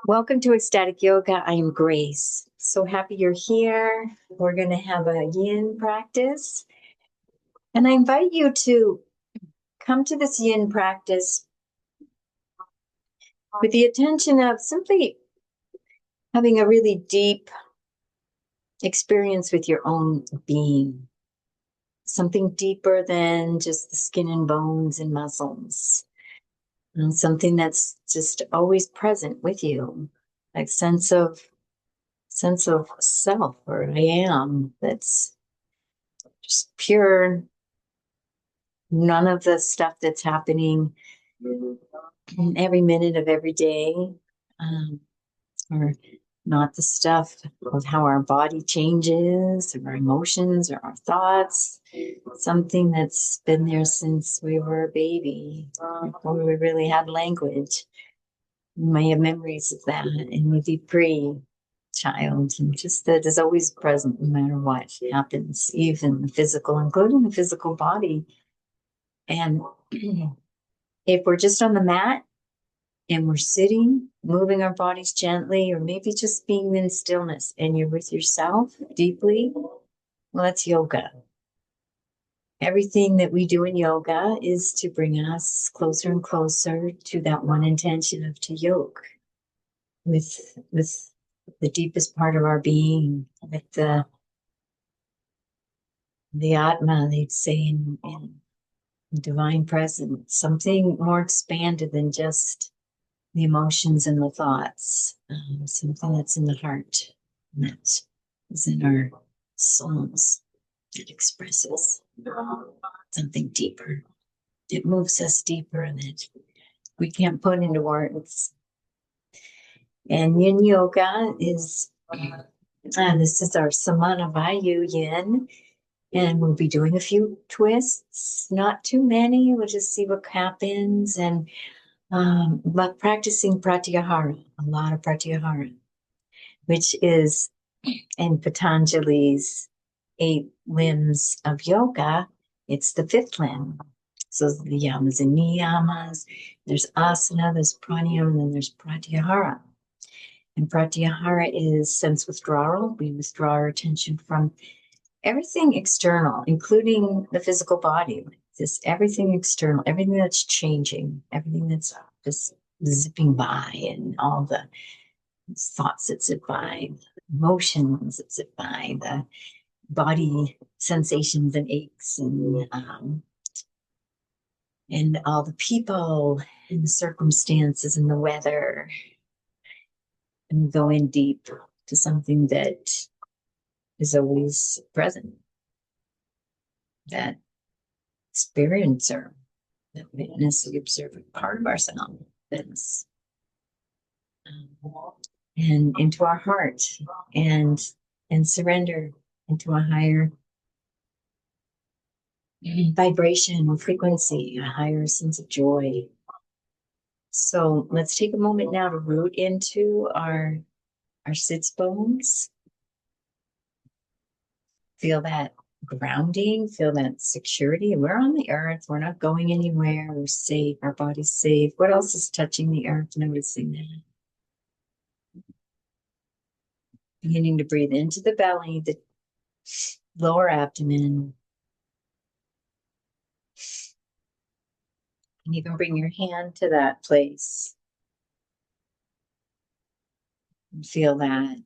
Welcome to Ecstatic Yoga. I am Grace. So happy you're here. We're going to have a yin practice. And I invite you to come to this yin practice with the intention of simply having a really deep experience with your own being. Something deeper than just the skin and bones and muscles. And something that's just always present with you. Like sense of self, or I am, that's just pure, none of the stuff that's happening every minute of every day, or not the stuff of how our body changes, or our emotions, or our thoughts. Something that's been there since we were a baby, before we really had language. We may have memories of that, and maybe pre-child, and just that is always present no matter what happens, even the physical, including the physical body. And if we're just on the mat and we're sitting, moving our bodies gently, or maybe just being in stillness and you're with yourself deeply, well, that's yoga. Everything that we do in yoga is to bring us closer and closer to that one intention of to yoke with the deepest part of our being, with the Atma, they'd say in divine presence, something more expanded than just the emotions and the thoughts, something that's in the heart, that is in our souls, that expresses something deeper. It moves us deeper that we can't put into words. And yin yoga is, this is our Samana Vayu yin. And we'll be doing a few twists, not too many. We'll just see what happens. And but practicing pratyahara, a lot of pratyahara, which is in Patanjali's 8 limbs of yoga. It's the 5th limb. So the yamas and niyamas. There's asana, there's pranayama, and then there's pratyahara. And pratyahara is sense withdrawal. We withdraw our attention from everything external, including the physical body, just everything external, everything that's changing, everything that's just zipping by, and all the thoughts that zip by, emotions that zip by, the body sensations and aches, and all the people and the circumstances and the weather, and go in deep to something that is always present, that experiencer, that witness, the observant part of ourselves, that's and into our heart, and surrender into a higher vibration or frequency, a higher sense of joy. So let's take a moment now to root into our sits bones. Feel that grounding, feel that security. We're on the earth. We're not going anywhere. We're safe. Our body's safe. What else is touching the earth? Noticing that. Beginning to breathe into the belly, the lower abdomen. And even bring your hand to that place. And feel that.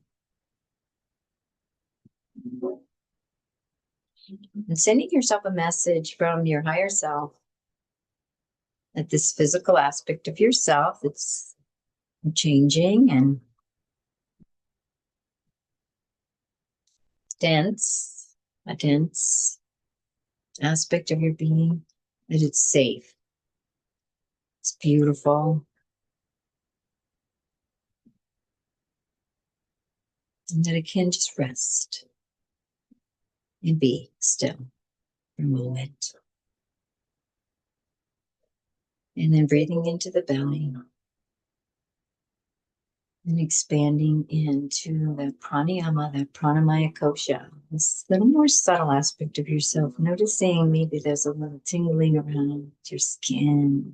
And sending yourself a message from your higher self that this physical aspect of yourself that's changing and dense, a dense aspect of your being, that it's safe, it's beautiful, and that it can just rest and be still for a moment. And then breathing into the belly and expanding into the pranayama, the pranamaya kosha, this little more subtle aspect of yourself, noticing maybe there's a little tingling around your skin,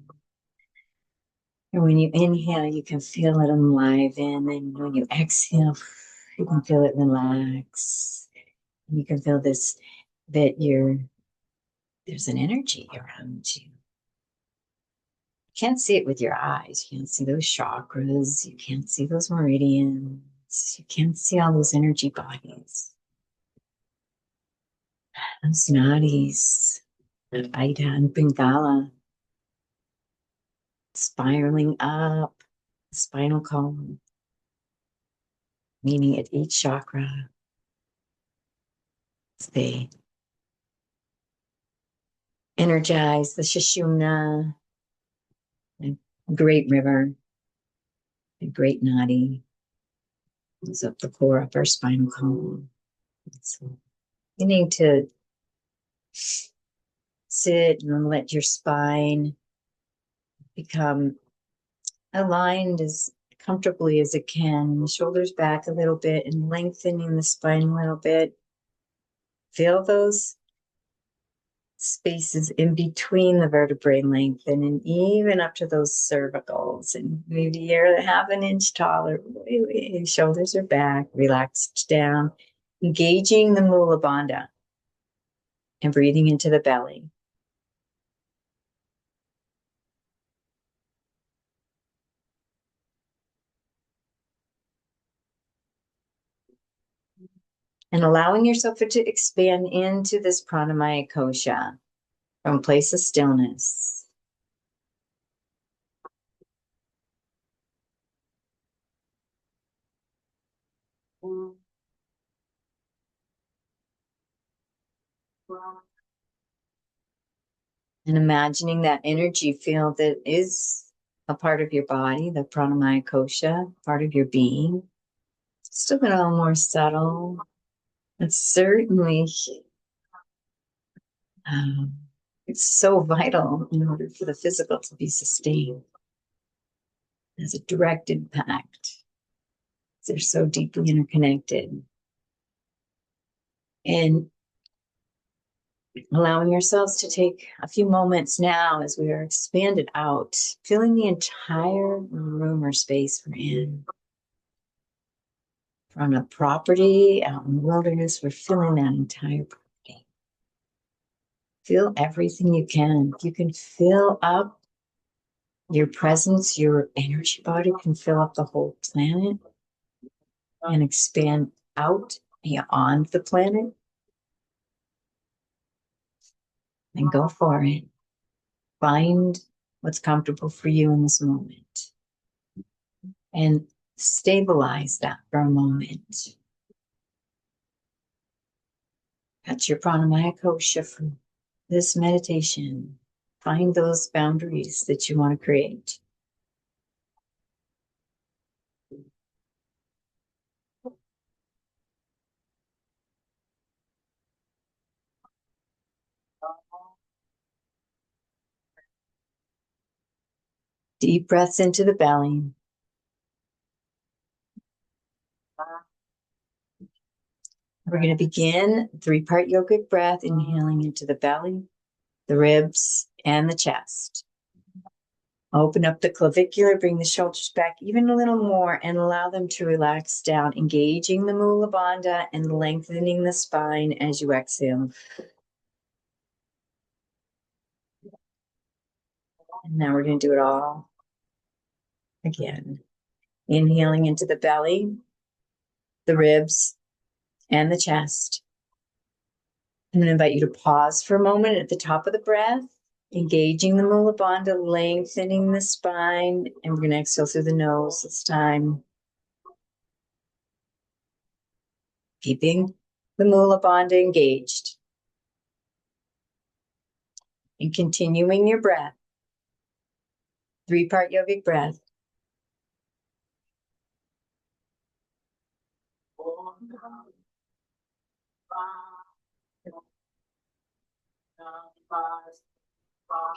And when you inhale, you can feel it enliven. And when you exhale, you can feel it relax. And you can feel this, that there's an energy around you. You can't see it with your eyes. You can't see those chakras. You can't see those meridians. You can't see all those energy bodies. Those nadis, Ida and Pingala, spiraling up the spinal column, meaning at each chakra, they energize the Sushumna, a great river, a great nadi, goes up the core of our spinal column. So you need to sit and let your spine become aligned as comfortably as it can. The shoulders back a little bit and lengthening the spine a little bit. Feel those spaces in between the vertebrae lengthen and even up to those cervicals. And maybe you're half an inch taller. Shoulders are back, relaxed down, engaging the Mula Bandha and breathing into the belly. And allowing yourself to expand into this pranamaya kosha from a place of stillness. And imagining that energy field that is a part of your body, the pranamaya kosha, part of your being. Still a little more subtle. It's certainly it's so vital in order for the physical to be sustained. It has a direct impact. They're so deeply interconnected. And allowing yourselves to take a few moments now as we are expanded out, filling the entire room or space we're in. From a property out in the wilderness, we're filling that entire property. Feel everything you can. You can fill up your presence, your energy body can fill up the whole planet and expand out beyond the planet. And go for it. Find what's comfortable for you in this moment. And stabilize that for a moment. That's your pranamaya kosha for this meditation. Find those boundaries that you want to create. Deep breaths into the belly. We're going to begin 3-part yogic breath, inhaling into the belly, the ribs, and the chest. Open up the clavicular, bring the shoulders back even a little more and allow them to relax down, engaging the Mula Bandha and lengthening the spine as you exhale. And now we're going to do it all again. Inhaling into the belly, the ribs, and the chest. I'm going to invite you to pause for a moment at the top of the breath, engaging the Mula Bandha, lengthening the spine, and we're going to exhale through the nose this time. Keeping the Mula Bandha engaged. And continuing your breath. 3-part yogic breath.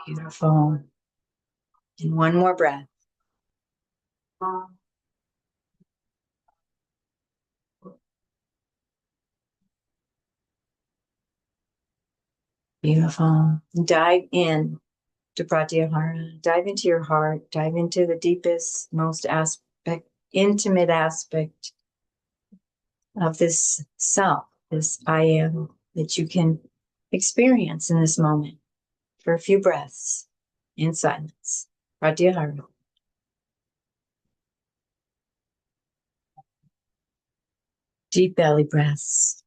Beautiful. And one more breath. Beautiful. Dive in to pratyahara. Dive into your heart. Dive into the deepest, most intimate aspect of this self, this I am that you can experience in this moment for a few breaths in silence. Pratyahara. Deep belly breaths.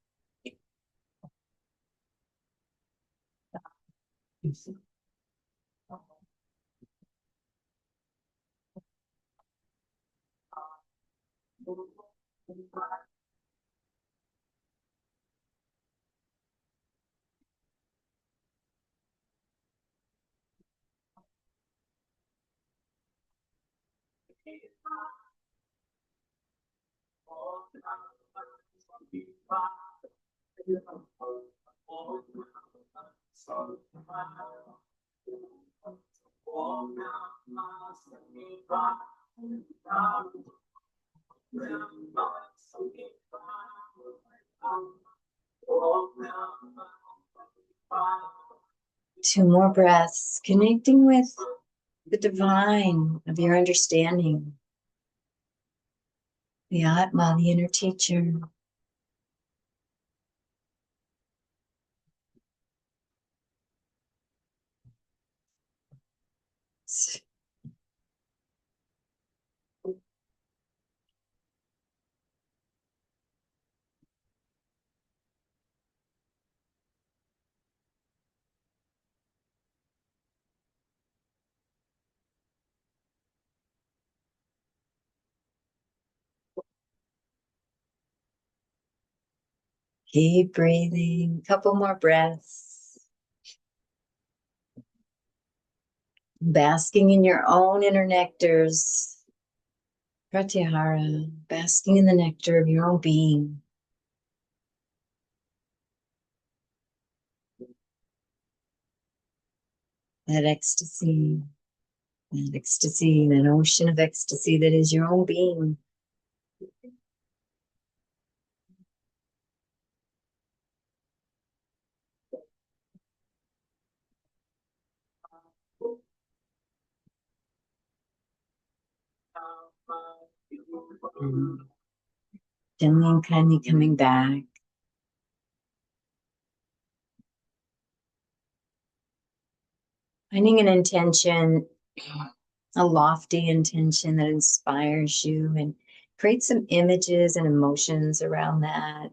Two more breaths, connecting with the divine of your understanding, the Atma, the inner teacher. Keep breathing. Couple more breaths. Basking in your own inner nectars. Pratyahara. Basking in the nectar of your own being. That ecstasy. That ecstasy. That ocean of ecstasy that is your own being. And gently and kindly coming back. Finding an intention, a lofty intention that inspires you, and create some images and emotions around that.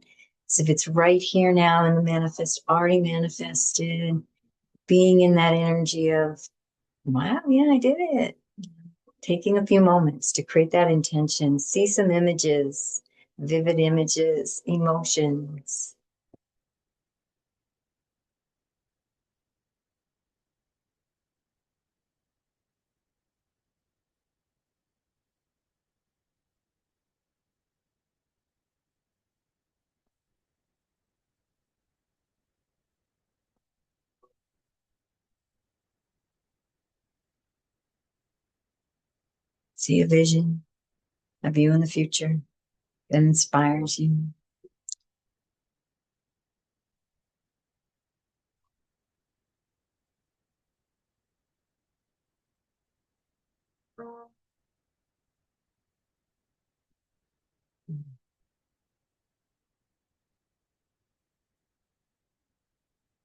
So if it's right here now in the manifest, already manifested, being in that energy of, wow, yeah, I did it. Taking a few moments to create that intention, see some images, vivid images, emotions. See a vision of you in the future that inspires you.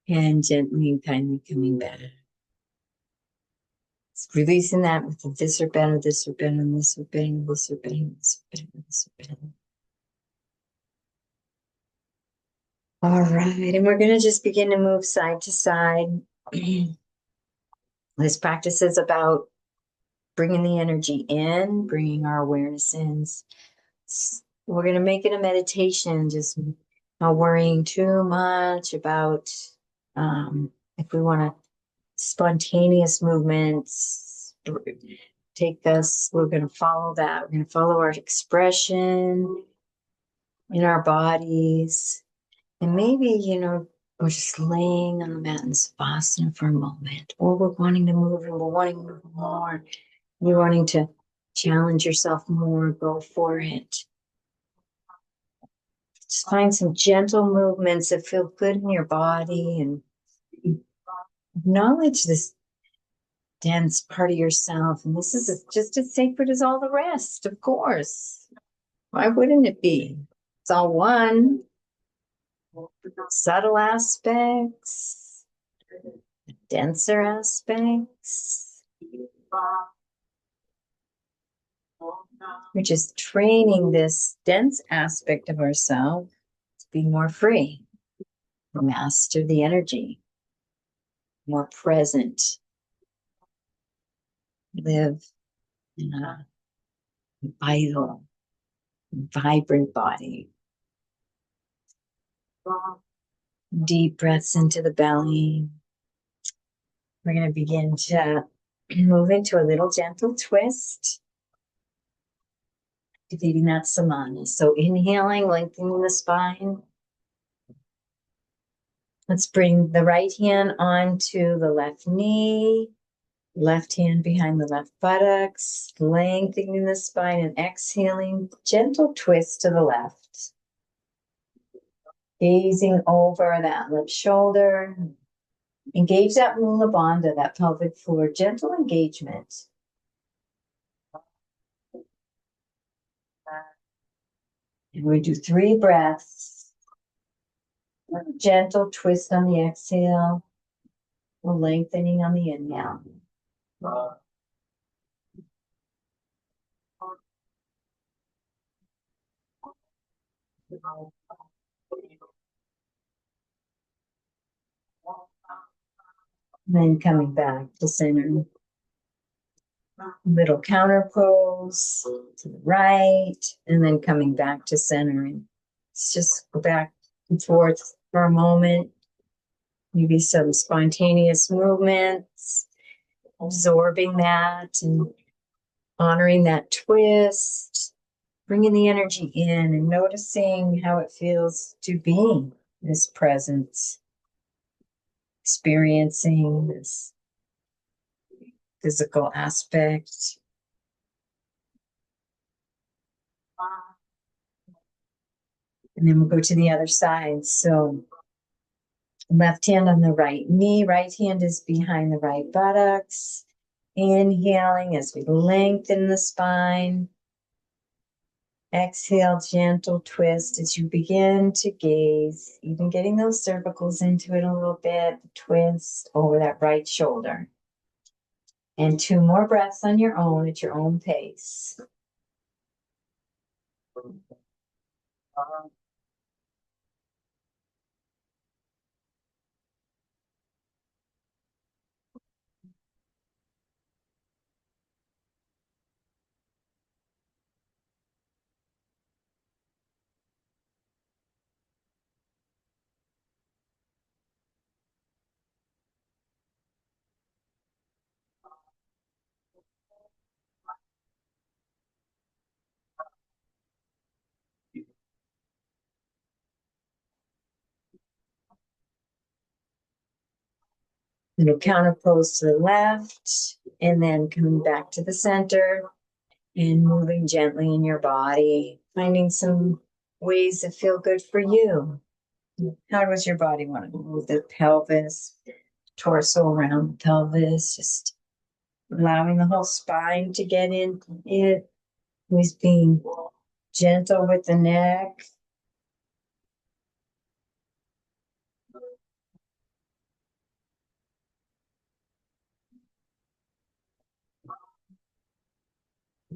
And gently and kindly coming back. It's releasing that with the this or better, this or better, this or better, this or better, this or better, this or better. All right, and we're going to just begin to move side to side. This practice is about bringing the energy in, bringing our awareness in. We're going to make it a meditation, just not worrying too much about if we want to spontaneous movements take us, we're going to follow that. We're going to follow our expression in our bodies. And maybe, we're just laying on the mat in Savasana for a moment, or we're wanting to move and we're wanting to move more. You're wanting to challenge yourself more, go for it. Just find some gentle movements that feel good in your body and acknowledge this dense part of yourself. And this is just as sacred as all the rest, of course. Why wouldn't it be? It's all one. Subtle aspects, denser aspects. We're just training this dense aspect of ourselves to be more free, master the energy, more present, live in a vital, vibrant body. Deep breaths into the belly. We're going to begin to move into a little gentle twist, activating that samana. So inhaling, lengthening the spine. Let's bring the right hand onto the left knee, left hand behind the left buttocks, lengthening the spine and exhaling, gentle twist to the left. Gazing over that left shoulder. Engage that mula bandha, that pelvic floor, gentle engagement. And we do 3 breaths. Gentle twist on the exhale, lengthening on the inhale. And then coming back to center. Little counter pose to the right, and then coming back to center. And let's just go back and forth for a moment. Maybe some spontaneous movements, absorbing that and honoring that twist, bringing the energy in and noticing how it feels to be this presence, experiencing this physical aspect. And then we'll go to the other side. So left hand on the right knee, right hand is behind the right buttocks. Inhaling as we lengthen the spine. Exhale, gentle twist as you begin to gaze, even getting those cervicals into it a little bit, twist over that right shoulder. And 2 more breaths on your own at your own pace. Little counter pose to the left, and then coming back to the center and moving gently in your body, finding some ways that feel good for you. How does your body want to move? The pelvis, torso around the pelvis, just allowing the whole spine to get in it. Always being gentle with the neck.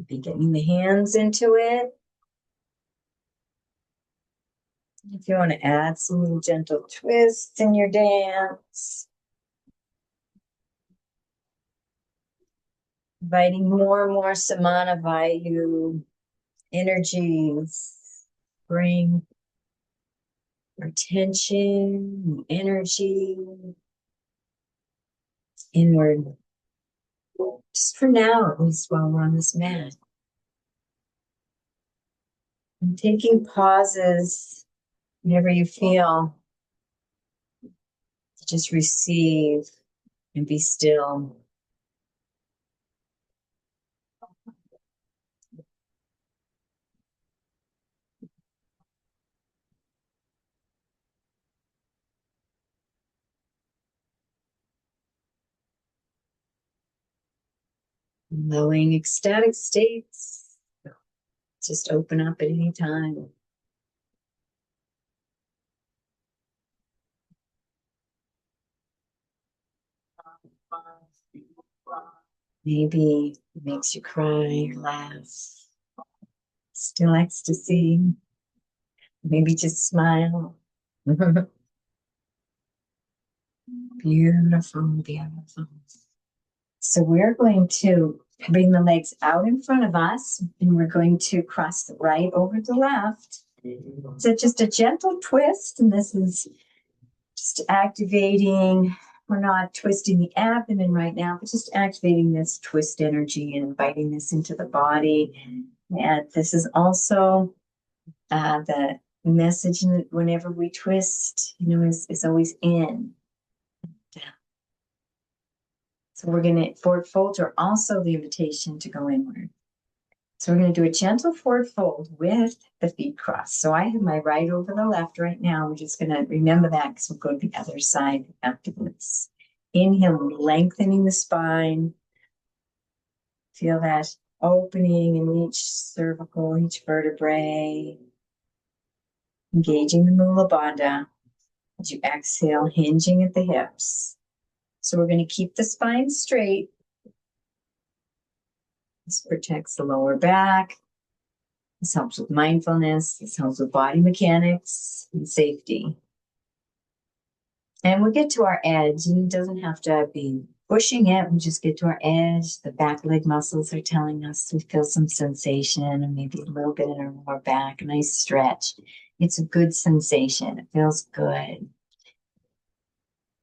Be getting the hands into it. If you want to add some little gentle twists in your dance, inviting more and more Samana Vayu energies, bring our attention, energy inward, just for now, at least while we're on this mat. And taking pauses whenever you feel to just receive and be still. Allowing ecstatic states just open up at any time. Maybe it makes you cry or laugh. Still ecstasy. Maybe just smile. Beautiful, beautiful. So we're going to bring the legs out in front of us, and we're going to cross the right over the left. So just a gentle twist, and this is just activating. We're not twisting the abdomen right now, but just activating this twist energy and inviting this into the body. And this is also the message that whenever we twist, is always in. So we're going to, forward folds are also the invitation to go inward. So we're going to do a gentle forward fold with the feet crossed. So I have my right over the left right now. We're just going to remember that because we'll go to the other side afterwards. Inhale, lengthening the spine. Feel that opening in each cervical, each vertebrae. Engaging the Mula Bandha. As you exhale, hinging at the hips. So we're going to keep the spine straight. This protects the lower back. This helps with mindfulness. This helps with body mechanics and safety. And we get to our edge, and it doesn't have to be pushing it. We just get to our edge. The back leg muscles are telling us we feel some sensation and maybe a little bit in our lower back, a nice stretch. It's a good sensation. It feels good.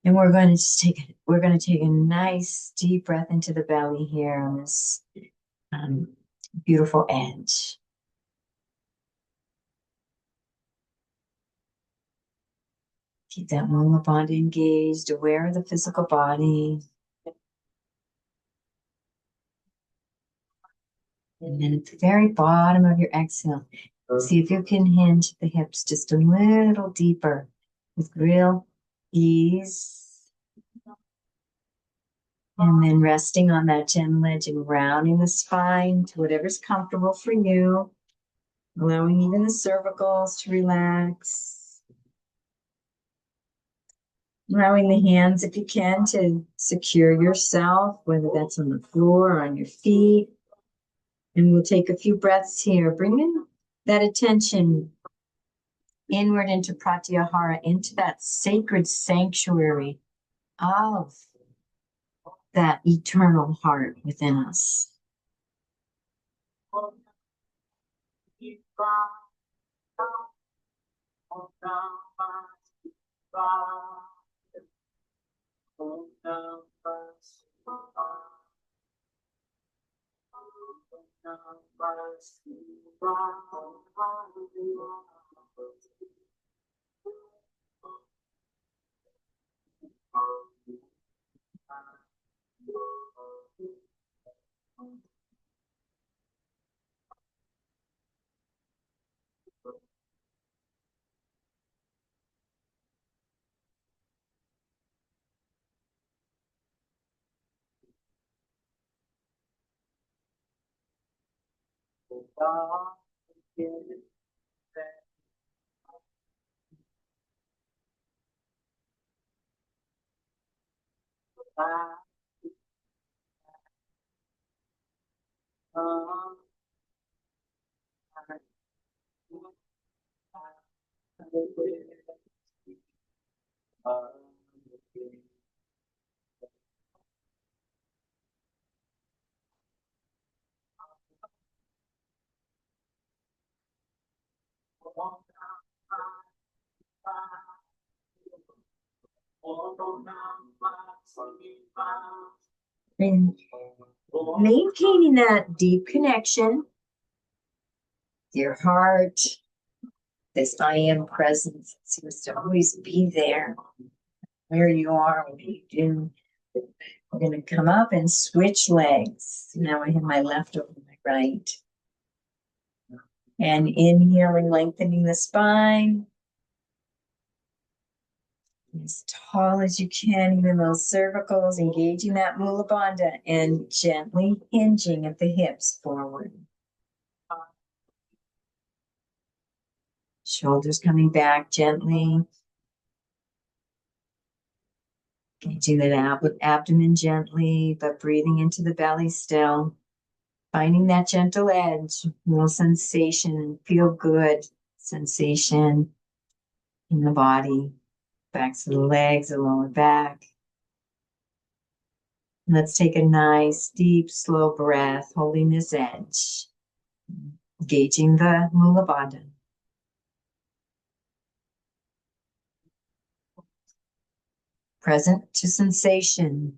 And we're going to take a nice deep breath into the belly here on this beautiful edge. Keep that Mula Bandha engaged, aware of the physical body. And then at the very bottom of your exhale, see if you can hinge the hips just a little deeper with real ease. And then resting on that gentle edge and rounding the spine to whatever's comfortable for you. Allowing even the cervicals to relax. Allowing the hands, if you can, to secure yourself, whether that's on the floor or on your feet. And we'll take a few breaths here, bringing that attention inward into pratyahara, into that sacred sanctuary of that eternal heart within us. And maintaining that deep connection with your heart, this I am presence seems to always be there where you are, what you do. We're going to come up and switch legs. Now I have my left over my right. And inhaling, lengthening the spine. as tall as you can, even those cervicals, engaging that mula bandha and gently hinging at the hips forward. Shoulders coming back gently. Engaging that abdomen gently, but breathing into the belly still. Finding that gentle edge, little sensation, feel good sensation in the body. Backs of the legs, the lower back. Let's take a nice, deep, slow breath, holding this edge. Engaging the Mula Bandha. Present to sensation.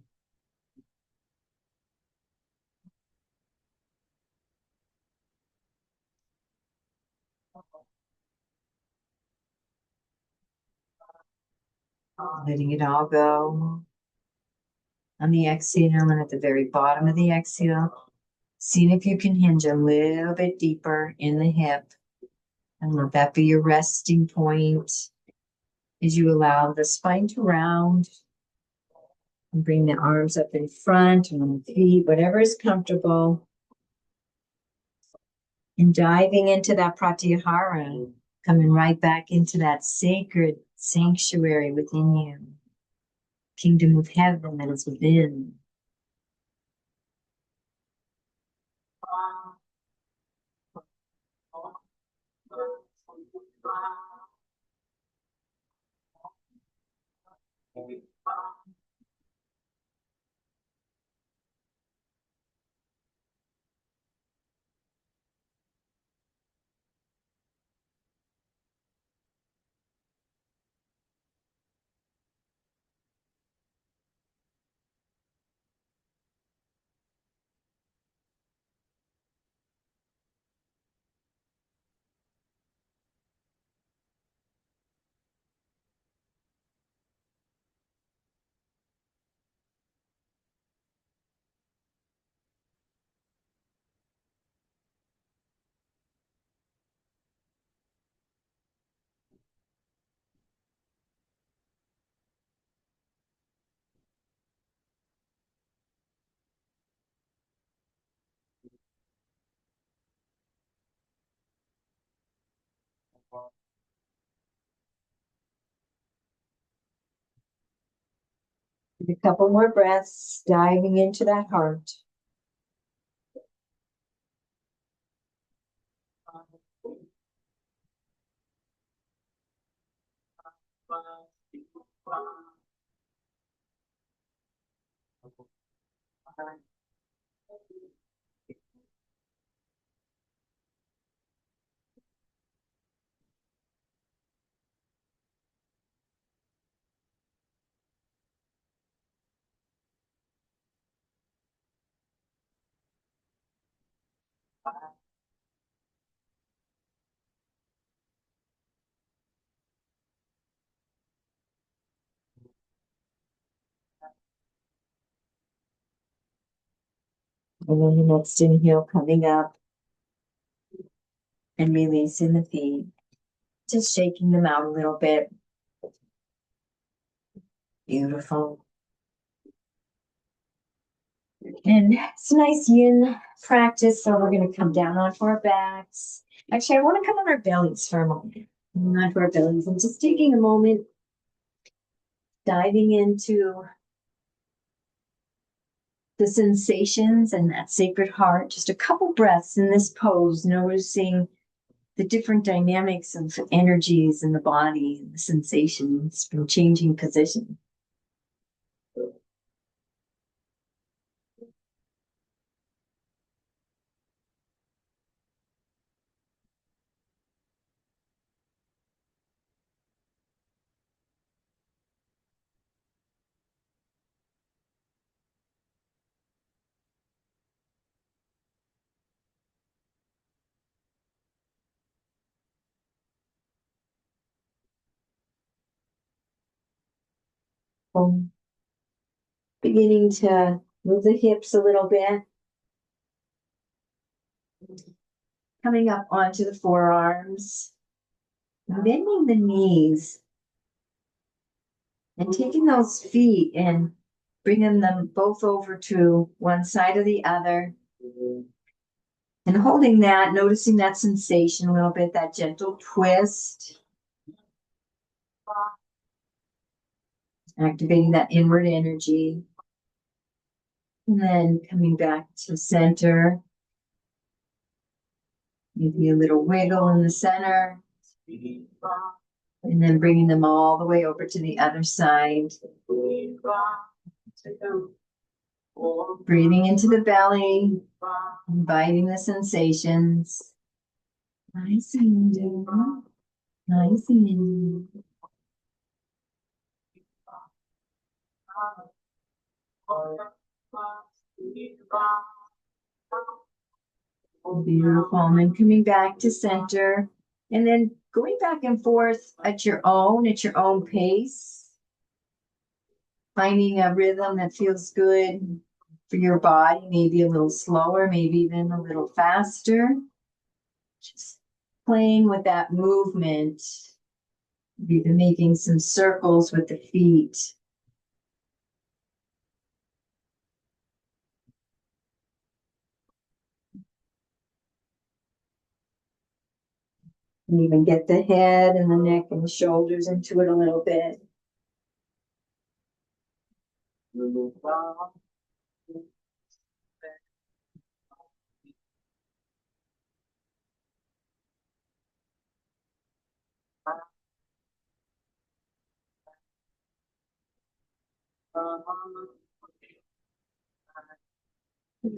Letting it all go. On the exhale and at the very bottom of the exhale, seeing if you can hinge a little bit deeper in the hip and let that be your resting point as you allow the spine to round and bring the arms up in front and on the feet, whatever is comfortable. And diving into that pratyahara, coming right back into that sacred sanctuary within you, kingdom of heaven that is within. A couple more breaths, diving into that heart. And then the next inhale coming up and releasing the feet. Just shaking them out a little bit. Beautiful. And it's a nice yin practice. So we're going to come down onto our backs. Actually, I want to come on our bellies for a moment. Onto our bellies and just taking a moment, diving into the sensations and that sacred heart. Just a couple breaths in this pose, noticing the different dynamics of energies in the body and the sensations from changing position. Beginning to move the hips a little bit. Coming up onto the forearms. Bending the knees. And taking those feet and bringing them both over to one side or the other. And holding that, noticing that sensation a little bit, that gentle twist. Activating that inward energy. And then coming back to center. Maybe a little wiggle in the center. And then bringing them all the way over to the other side. Breathing into the belly, inviting the sensations. Nice and nice and beautiful. And then coming back to center. And then going back and forth at your own pace. Finding a rhythm that feels good for your body, maybe a little slower, maybe even a little faster. Just playing with that movement. We've been making some circles with the feet. And even get the head and the neck and the shoulders into it a little bit.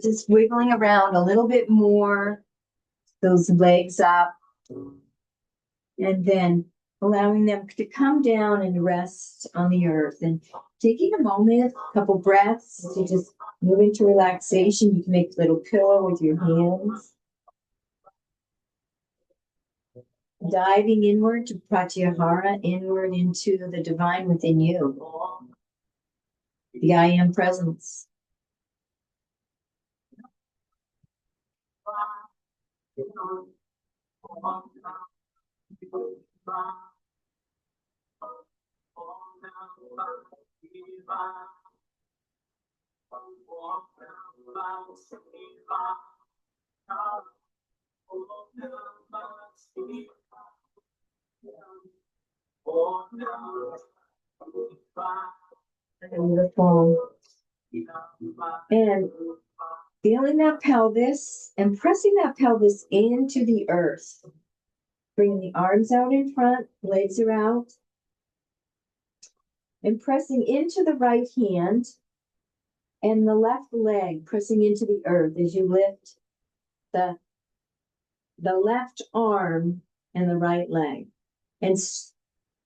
Just wiggling around a little bit more, those legs up, and then allowing them to come down and rest on the earth. And taking a moment, a couple breaths to just move into relaxation. You can make a little pillow with your hands. Diving inward to pratyahara, inward into the divine within you. The I am presence. Beautiful. And feeling that pelvis and pressing that pelvis into the earth. Bringing the arms out in front, legs are out. And pressing into the right hand and the left leg, pressing into the earth as you lift the left arm and the right leg. And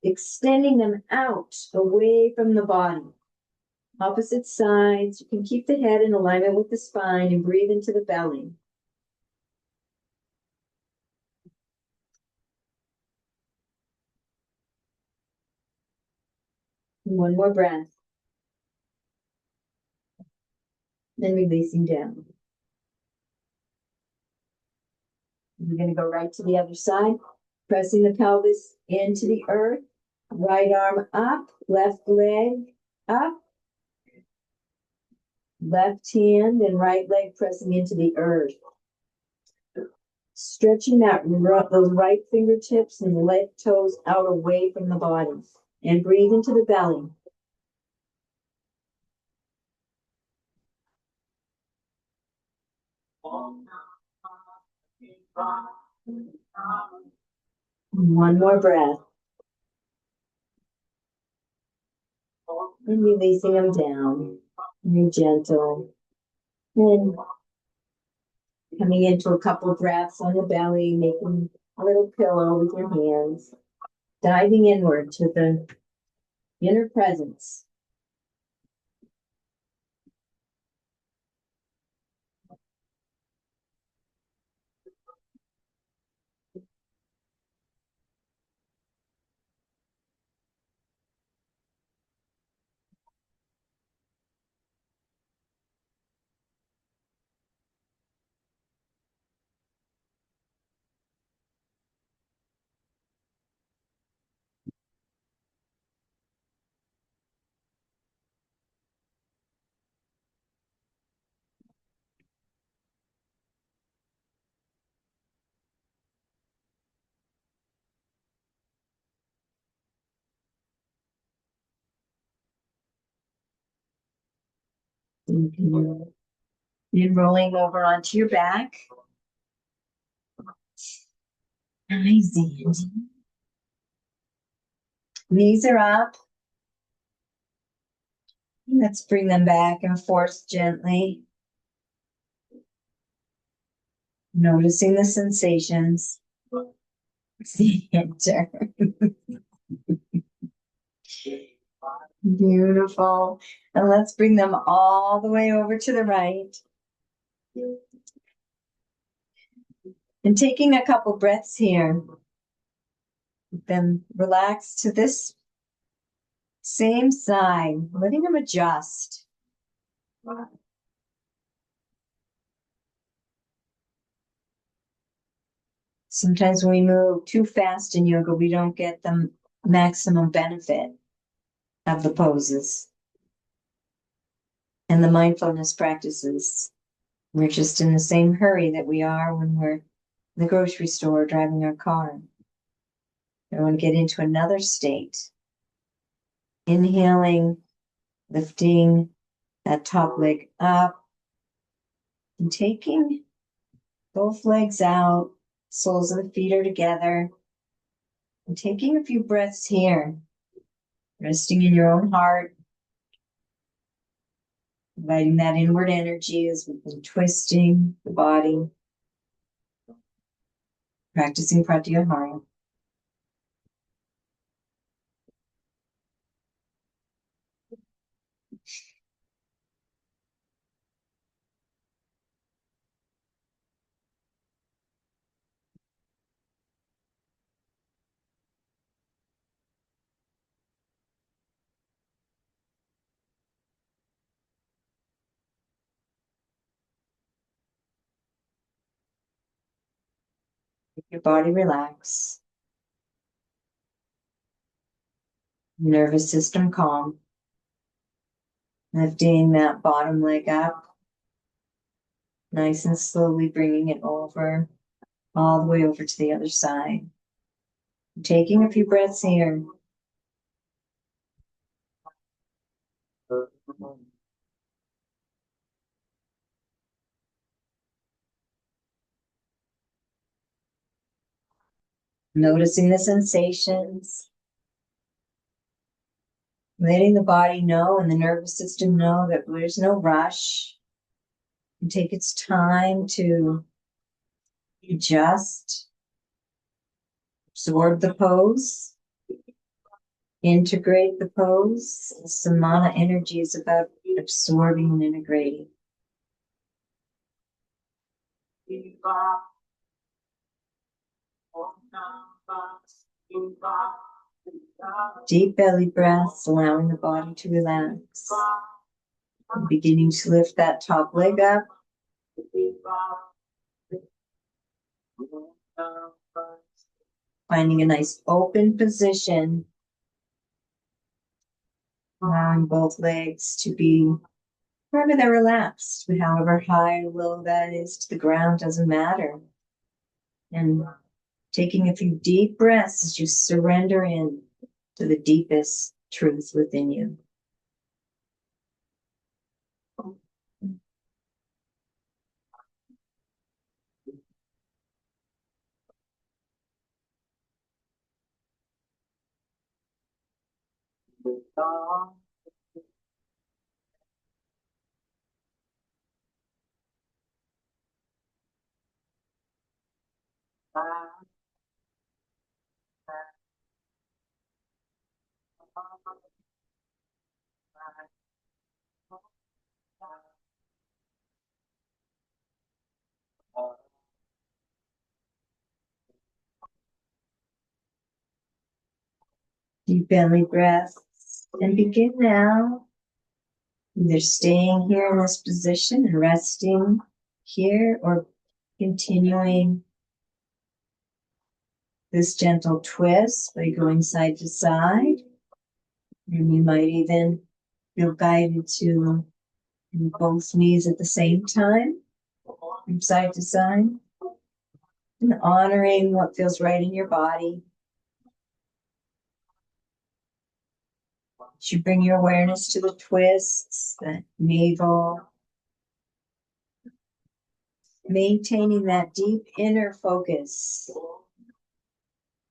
extending them out away from the body. Opposite sides. You can keep the head in alignment with the spine and breathe into the belly. One more breath. Then releasing down. We're going to go right to the other side, pressing the pelvis into the earth. Right arm up, left leg up. Left hand and right leg pressing into the earth. Stretching those right fingertips and left toes out away from the body. And breathe into the belly. One more breath. And releasing them down. And you're gentle. And coming into a couple of breaths on the belly, making a little pillow with your hands. Diving inward to the inner presence. You can begin rolling over onto your back. Nice, Andy. Knees are up. Let's bring them back and forth gently. Noticing the sensations. Enter. Beautiful. And let's bring them all the way over to the right. And taking a couple breaths here. Then relax to this same side, letting them adjust. Sometimes when we move too fast in yoga, we don't get the maximum benefit of the poses and the mindfulness practices. We're just in the same hurry that we are when we're in the grocery store driving our car. I want to get into another state. Inhaling, lifting that top leg up, and taking both legs out, soles of the feet are together, and taking a few breaths here, resting in your own heart, inviting that inward energy as we've been twisting the body, practicing pratyahara. Make your body relax, nervous system calm, lifting that bottom leg up, nice and slowly bringing it over, all the way over to the other side. Taking a few breaths here. Noticing the sensations. Letting the body know and the nervous system know that there's no rush. And take its time to adjust, absorb the pose, integrate the pose. Samana energy is about absorbing and integrating. Deep belly breaths, allowing the body to relax. Beginning to lift that top leg up. Finding a nice open position. Allowing both legs to be wherever they're relaxed, however high or low that is to the ground, doesn't matter. And taking a few deep breaths as you surrender in to the deepest truth within you. Deep belly breaths. And begin now, either staying here in this position and resting here or continuing this gentle twist by going side to side. And you might even feel guided to both knees at the same time, from side to side. And honoring what feels right in your body. You bring your awareness to the twists, the navel, maintaining that deep inner focus,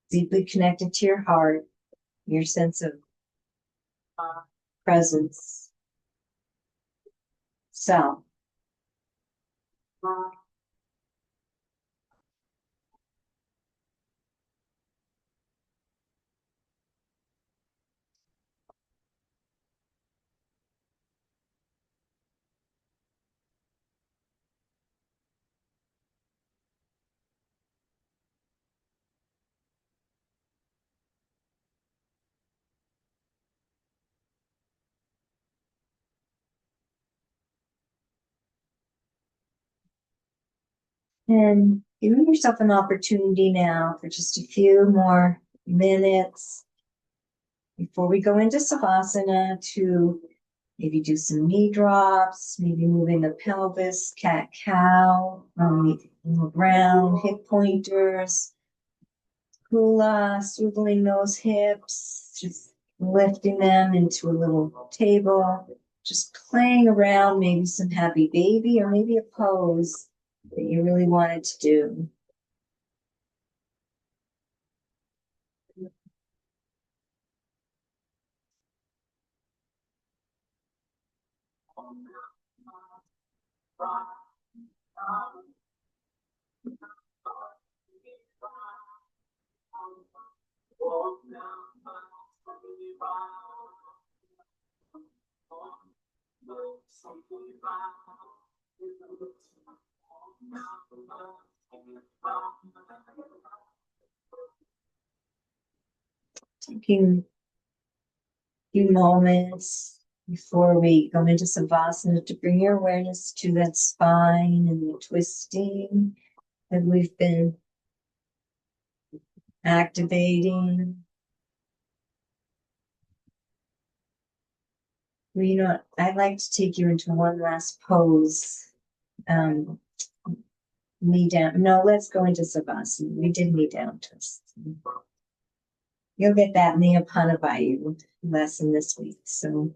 deeply connected to your heart, your sense of presence, self. And giving yourself an opportunity now for just a few more minutes before we go into Savasana to maybe do some knee drops, maybe moving the pelvis, cat cow, on the ground, hip pointers, hula, swiveling those hips, just lifting them into a little table, just playing around, maybe some happy baby or maybe a pose that you really wanted to do. Taking a few moments before we go into Savasana to bring your awareness to that spine and the twisting that we've been activating. Well, I'd like to take you into one last pose. Knee down. No, let's go into Savasana. We did knee down twist. You'll get that in the Apana Vayu lesson this week. So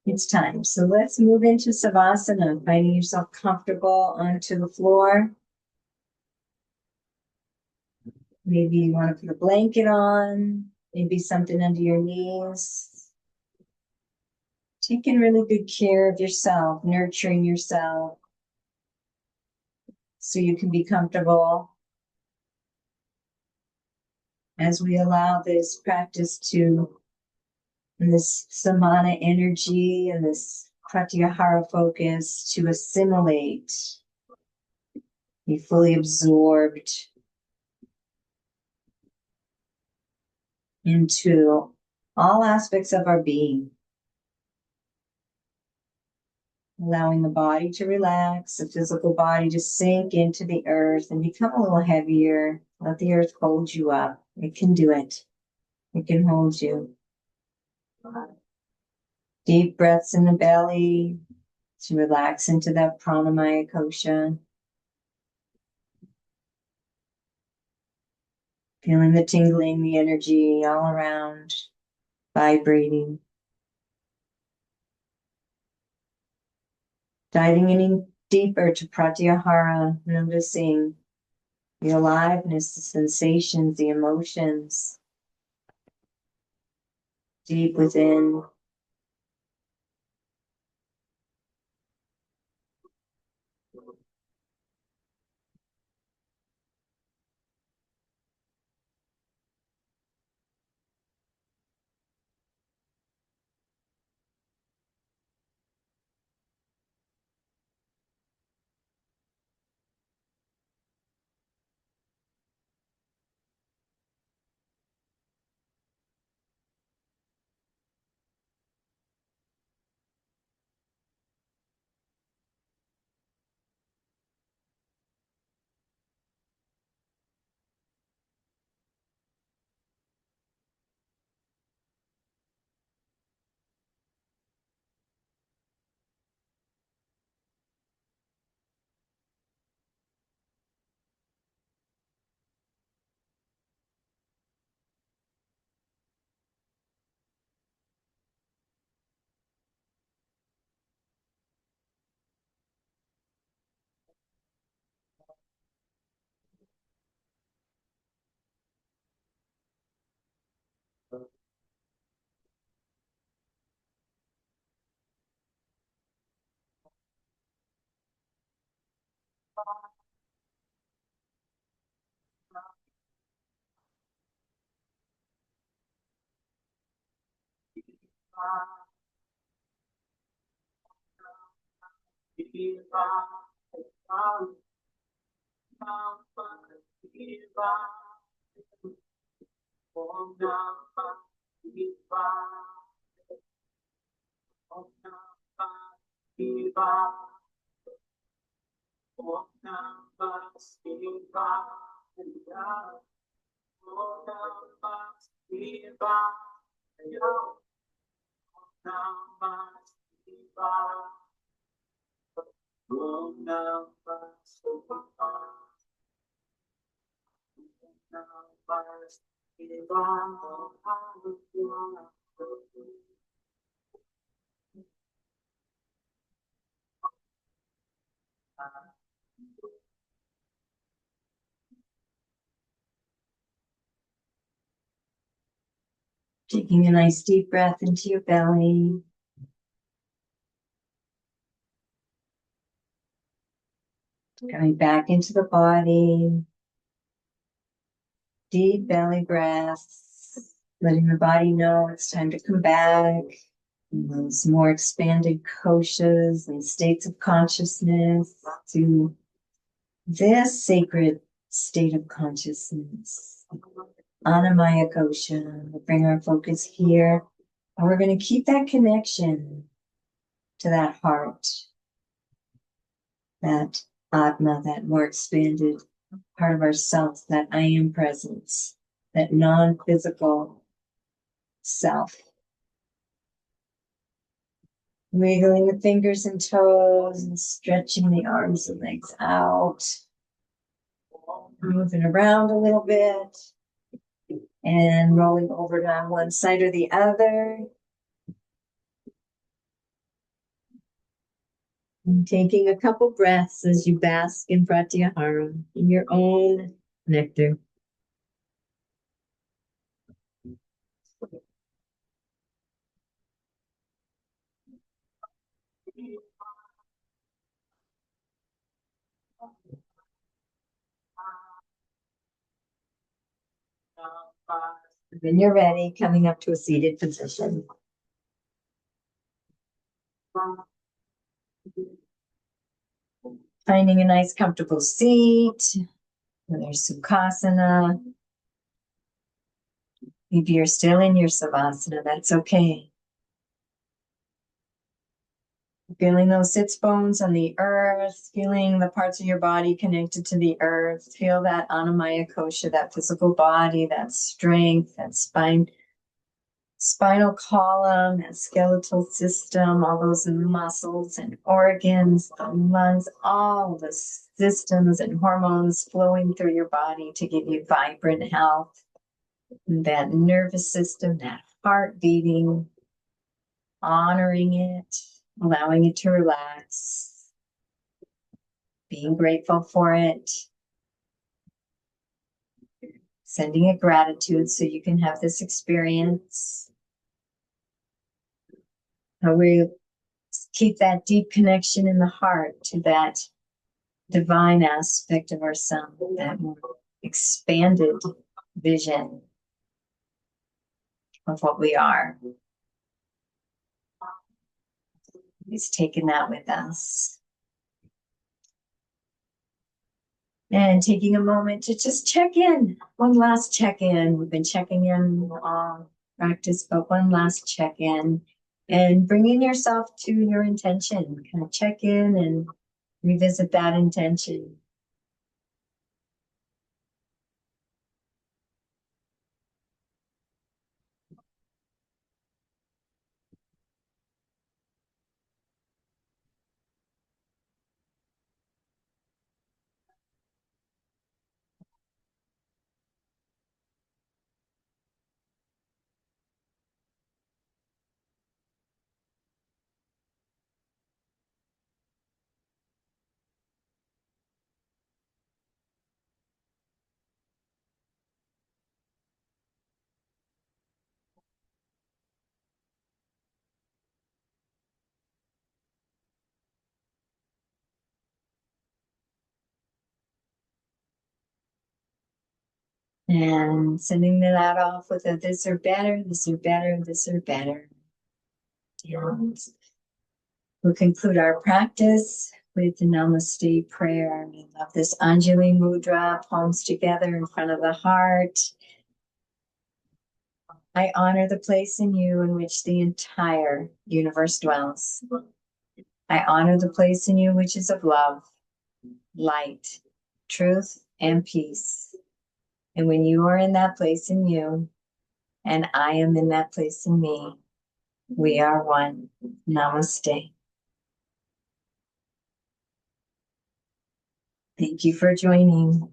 it's time. So let's move into Savasana, finding yourself comfortable onto the floor. Maybe you want to put a blanket on, maybe something under your knees. Taking really good care of yourself, nurturing yourself so you can be comfortable as we allow this practice to, and this Samana energy and this pratyahara focus to assimilate, be fully absorbed into all aspects of our being. Allowing the body to relax, the physical body to sink into the earth and become a little heavier. Let the earth hold you up. It can do it. It can hold you. Deep breaths in the belly to relax into that pranamaya kosha. Feeling the tingling, the energy all around, vibrating. Diving in deeper to pratyahara, noticing the aliveness, the sensations, the emotions deep within. Taking a nice deep breath into your belly. Coming back into the body. Deep belly breaths. Letting the body know it's time to come back. And those more expanded koshas and states of consciousness to this sacred state of consciousness. Anamaya kosha. We'll bring our focus here. And we're going to keep that connection to that heart, that Atma, that more expanded part of ourself, that I am presence, that non-physical self. Wiggling the fingers and toes and stretching the arms and legs out. Moving around a little bit and rolling over on one side or the other. And taking a couple breaths as you bask in pratyahara, in your own nectar. When you're ready, coming up to a seated position. Finding a nice comfortable seat, whether sukhasana. If you're still in your savasana, that's okay. Feeling those sits bones on the earth, feeling the parts of your body connected to the earth. Feel that Anamaya kosha, that physical body, that strength, that spinal column, that skeletal system, all those muscles and organs, the lungs, all the systems and hormones flowing through your body to give you vibrant health. That nervous system, that heart beating, honoring it, allowing it to relax, being grateful for it, sending it gratitude so you can have this experience. How we keep that deep connection in the heart to that divine aspect of ourselves, that more expanded vision of what we are. He's taken that with us. And taking a moment to just check in, one last check in. We've been checking in practice, but one last check in and bringing yourself to your intention. Kind of check in and revisit that intention. And sending that off with a this or better, this or better, this or better. And we'll conclude our practice with the Namaste prayer. I love this Anjali Mudra, palms together in front of the heart. I honor the place in you in which the entire universe dwells. I honor the place in you which is of love, light, truth, and peace. And when you are in that place in you, and I am in that place in me, we are one. Namaste. Thank you for joining.